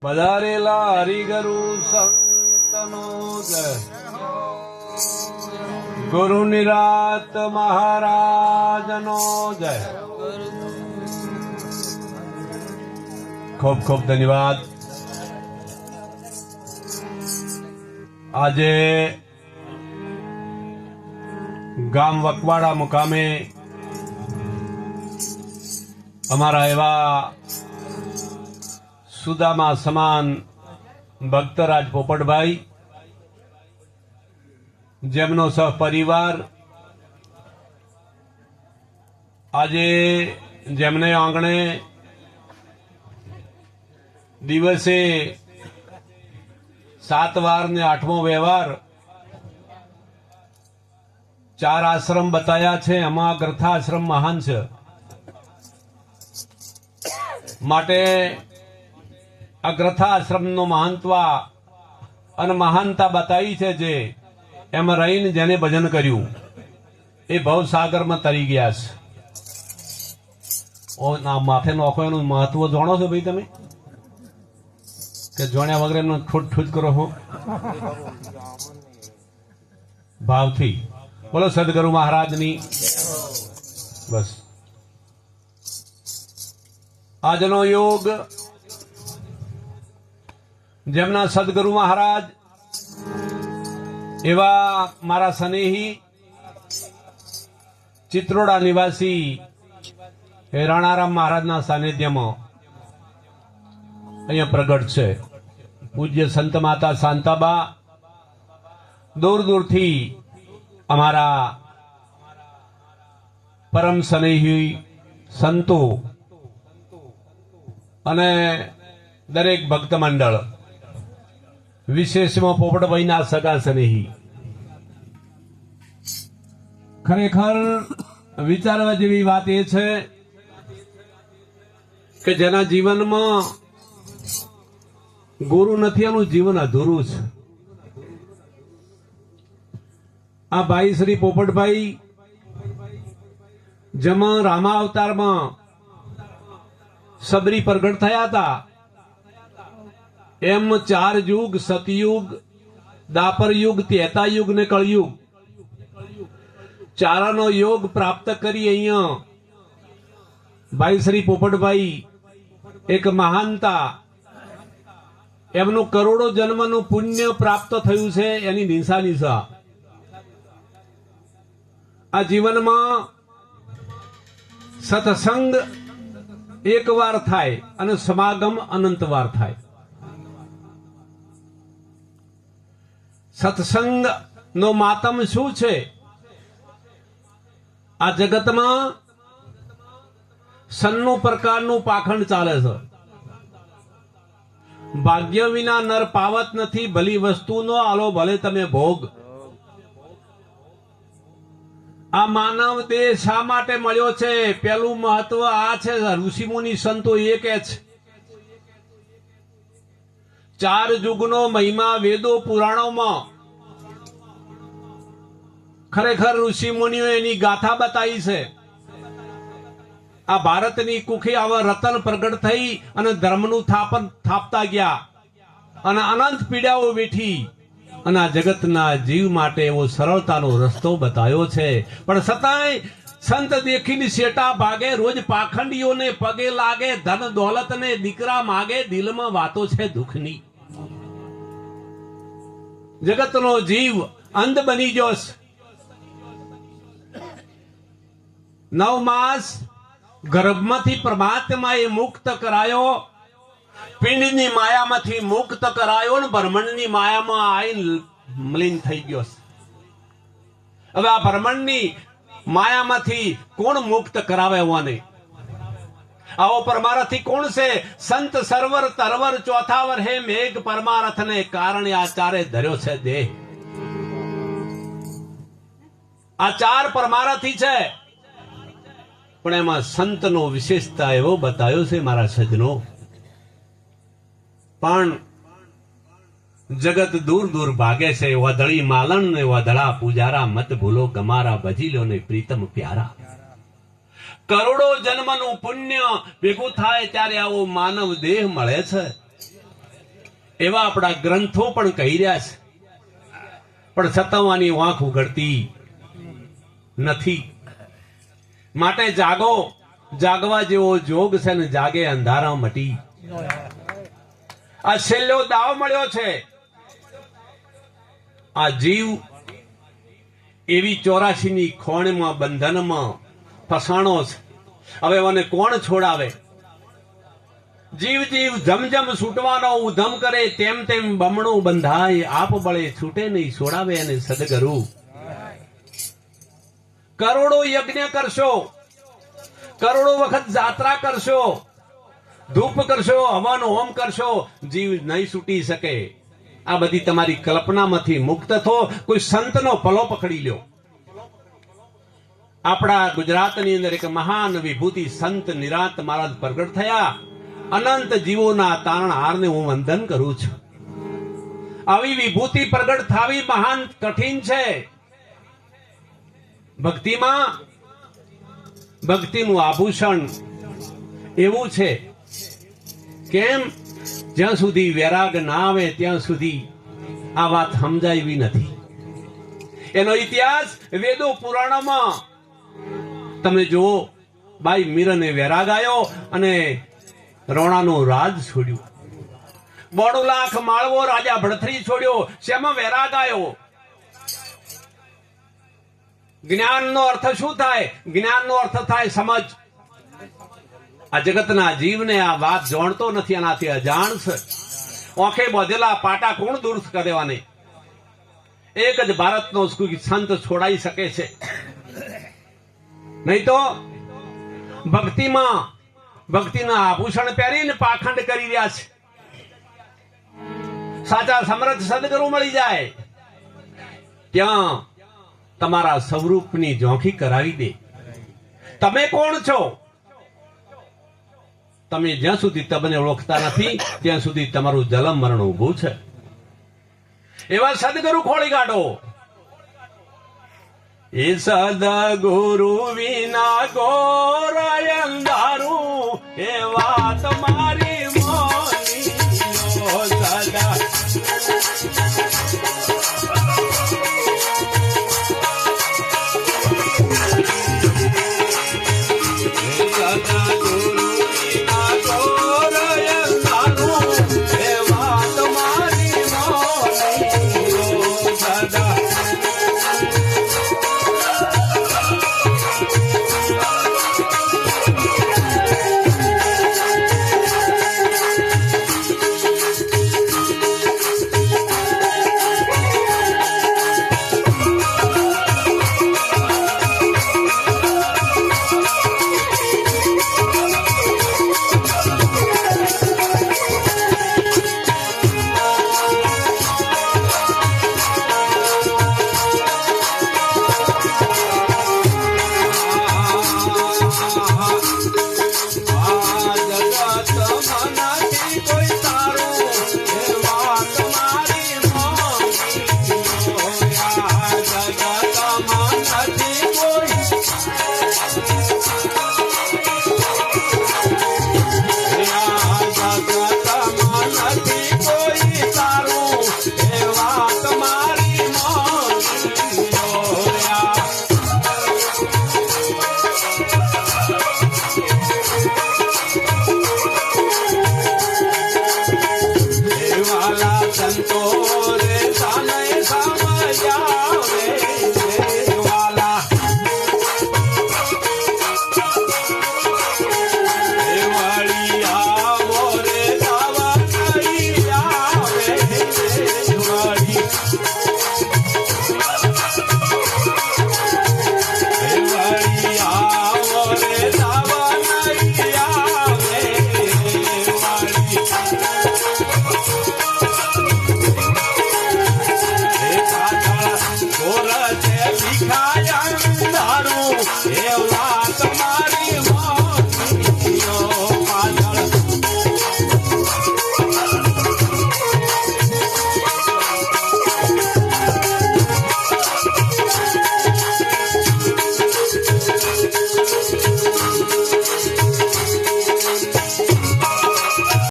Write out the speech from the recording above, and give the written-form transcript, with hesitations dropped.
પધારેલા હરિગુરુ સંતનો જય, ગુરુ નિરાત મહારાજનો જય. ખૂબ ખૂબ ધન્યવાદ. આજે ગામ વકવાડા મુકામે અમારા એવા સુદામા સમાન ભક્તરાજ પોપટભાઈ, જેમનો સહપરિવાર આજે જેમને આંગણે દિવસે 7 વાર ને 8મો વ્યવહાર 4 આશ્રમ બતાયા છે. એમાં ગ્રથાશ્રમ મહાન છે. માટે આ ગ્રથાશ્રમનો મહાનત્વ અને મહાનતા બતાવી છે. જે એમાં રહીને જેને ભજન કર્યું એ ભવસાગરમાં તરી ગયા છે. ઓ ના માથે નોખો એનું મહત્વ જાણો છો ભાઈ તમે, કે જાણ્યા વગર એમનો ઠૂટ ઠૂટ કરો હો ભાવથી. બોલો સદગુરુ મહારાજની. બસ આજનો યોગ જેમના સદગુરુ મહારાજ એવા મારા સ્નેહી ચિત્રોડા નિવાસી રાણારામ મહારાજના સાનિધ્યમાં અહીંયા પ્રગટ છે. પૂજ્ય સંત માતા શાંતાબા દૂર દૂરથી અમારા પરમ સ્નેહી સંતો અને દરેક ભક્ત મંડળ, વિશેષમાં પોપટભાઈના સગા સ્નેહી, ખરેખર વિચારવા જેવી વાત એ છે કે જેના જીવનમાં ગુરુ નથી એનું જીવન અધૂરું છે. આ ભાઈ શ્રી પોપટભાઈ જેમાં રામા અવતારમાં સબરી પ્રગટ થયા હતા, એમ 4 યુગ, સતયુગ, દાપર યુગ, ત્રેતા યુગ ને કળયુગ, ચારનો યોગ પ્રાપ્ત કરી અહીંયા ભાઈ શ્રી પોપટભાઈ એક મહાનતા, એમનું કરોડો જન્મનું પુણ્ય પ્રાપ્ત થયું છે. એની નિશા આ જીવનમાં સત્સંગ એક વાર થાય અને સમાગમ અનંત વાર થાય. સત્સંગ નો માતમ શું છે? આ જગતમાં સન્નું પ્રકારનું પાખંડ ચાલે છે. ભાગ્ય વિના નર પાવત નથી, ભલી વસ્તુનો આલો ભલે તમે ભોગ. આ માનવ દેહ શા માટે મળ્યો છે? પેલું મહત્વ આ છે. ઋષિમુનિ સંતો એ કે છે 4 યુગનો મહિમા વેદો પુરાણોમાં ખરેખર ઋષિ મુનિઓ એની ગાથા બતાવી છે. આ ભારતની કુખી આવા રતન પ્રગટ થઈ અને ધર્મનું થાપતા ગયા અને અનંત પીડાઓ વેઠી અને આ જગતના જીવ માટે એવો સરળતાનો રસ્તો બતાવ્યો છે. પણ છતાંય સંત દેખીને શેટા ભાગે, રોજ પાખંડીઓને પગે લાગે, ધન દોલત ને દીકરા માગે, દિલમાં વાતો છે દુઃખની. જગતનો જીવ અંધ બની જોશ. 9 માસ ગર્ભમાંથી પરમાત્માએ મુક્ત કરાયો, પિંડની માયામાંથી મુક્ત કરાયો ને બ્રહ્માંડની માયામાં આવીને મલિન થઈ ગયો. હવે આ બ્રહ્માંડની માયામાંથી કોણ મુક્ત કરાવે હોવાને? આવો પરમારથી કોણ છે? સંત સરવર તરવર ચોથાવર હે મેઘ પરમારથ ને કારણે આ ચારે ધર્યો છે દેહ. આ 4 પરમારથી છે, પણ એમાં સંતનો વિશેષતા એવો બતાવ્યો છે મારા સજ્જનો. પણ જગત દૂર દૂર ભાગે છે. વધળી માલણ ને વધળા પૂજારા, મત ભૂલો ગમારા, ભજી લો ને પ્રીતમ પ્યારા. કરોડો જન્મનું પુણ્ય ભેગું થાય ત્યારે આવો માનવ દેહ મળે છે. એવા આપણા ગ્રંથો પણ કહી રહ્યા છે, પણ સતાવવાની વાંખ ઉઘડતી નથી. માટે જાગો, જાગવા જેવો જોગ છે ને જાગે અંધારા મટી. આ છેલ્લો દાવ મળ્યો છે. આ જીવ એવી 84 ની ખોણમાં બંધનમાં ફસાણો છે. હવે મને કોણ છોડાવે? જીવ જીવ જમજમ છૂટવાનો ઉધમ કરે, તેમ તેમ બમણું બંધાય, આપ બળે છૂટે નહીં, છોડાવે અને સદગરુ. કરોડો યજ્ઞ કરશો, કરોડો વખત જાત્રા કરશો, ધૂપ કરશો, હવન હોમ કરશો, જીવ નહીં છૂટી શકે. આ બધી તમારી કલ્પનામાંથી મુક્ત થો. કોઈ સંતનો પલો પકડી લ્યો. આપણા ગુજરાતની અંદર એક મહાન વિભૂતિ સંત નિરાંત મહારાજ પ્રગટ થયા. અનંત જીવોના તારણહારને હું વંદન કરું છું. આવી વિભૂતિ પ્રગટ થાવી મહાન કઠિન છે. ભક્તિમાં ભક્તિનું આભૂષણ એવું છે, કેમ? જ્યાં સુધી વૈરાગ ના આવે ત્યાં સુધી આ વાત સમજાય એવી નથી. એનો ઇતિહાસ વેદો પુરાણોમાં તમે જુઓ. બાઈ મીરને વૈરાગ આવ્યો અને રોણાનું રાજ છોડ્યું. 92 લાખ માળવો રાજા ભડથરી છોડ્યો. શેમાં વૈરાગ આવ્યો? જ્ઞાનનો અર્થ શું થાય? જ્ઞાનનો અર્થ થાય સમજ. આ જગતના જીવને આ વાત જાણતો નથી, આનાથી અજાણ છે. ઓંખે બોધેલા પાટા કોણ દૂર કરેવાને? એક જ ભારતનો સંત છોડાઈ શકે છે. નહીં તો ભક્તિમાં ભક્તિના આભૂષણ પહેરીને પાખંડ કરી રહ્યા છે. સાચા સમર્થ સદગુરુ મળી જાય ત્યાં તમારા સ્વરૂપની ઝોંખી કરાવી દે. તમે કોણ છો? તમે જ્યાં સુધી તમને ઓળખતા નથી ત્યાં સુધી તમારું જન્મ મરણ ઊભું છે. એવા સદગુરુ ખોળી કાઢો. એ સદગુરુ વિના ઘોર અંધારું, એવા